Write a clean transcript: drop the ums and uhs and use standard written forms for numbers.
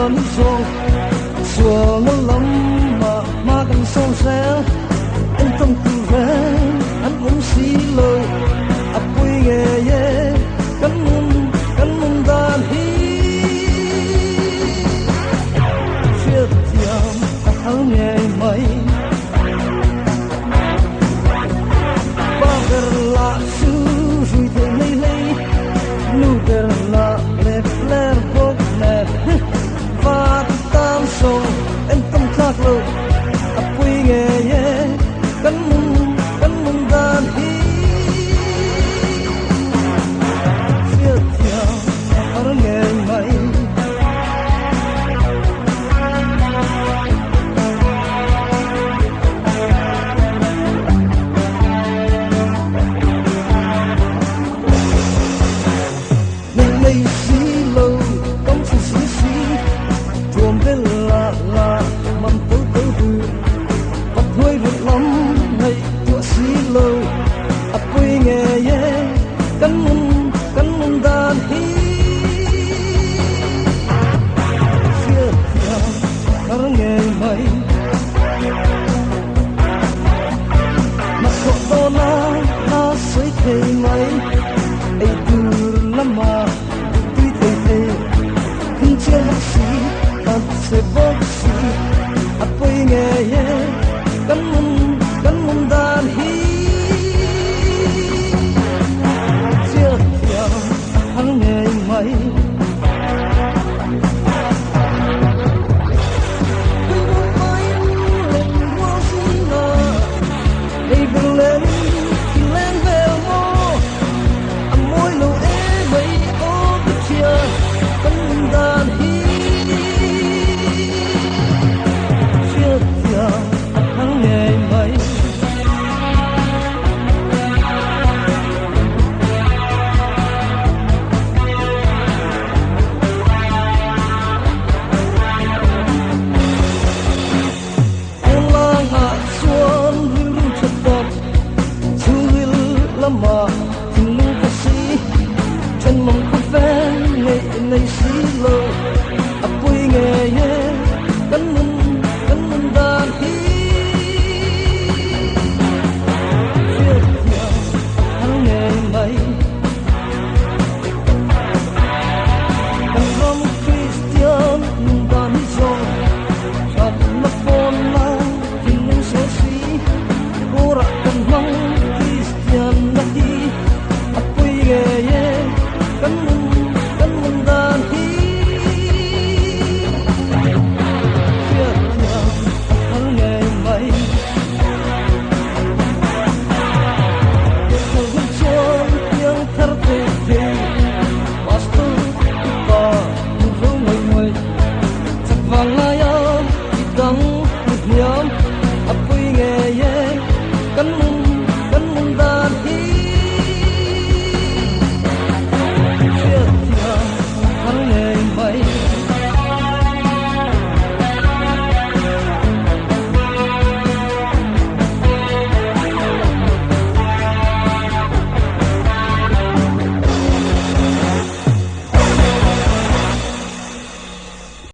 lớn rồi xua ngó lắm mà cần sâu rẽ anh không từ về anh cũng xí lời ấp quê nghề ye cắn mông đàn hi phiết tiệm áo nghề mây ba ver la su rui thế lây lây nu ver la le fler bốc nè và tam sông em tâm thác lâu ấp quê nghề ye cắn mông đàn hi phiết tiệm áo nghề mây lây xí lâu cắm phụ xí chuồng bên là mầm tớ hư bắt hơi vụt lắm ngày chúa xí lâu ấp quê nghề ye cắn mông đàn hi phiết tiệm áo nghề mây mặt cọ to na sấy thề mây ai từ lắm mà tuy thề không chưa mất gì ta sẽ bốc gì ấp quê nghề ye cắn mông đàn hi chia theo áo nghề mây lên về mô môi lâu ế bấy ô bất chia cắn đàn hi chia theo áo nghề mây em lang hạ xuân lưu chất độc lama tin lu ka si chân mong ko ven ngày nay xí lơ ấp quê nghề ye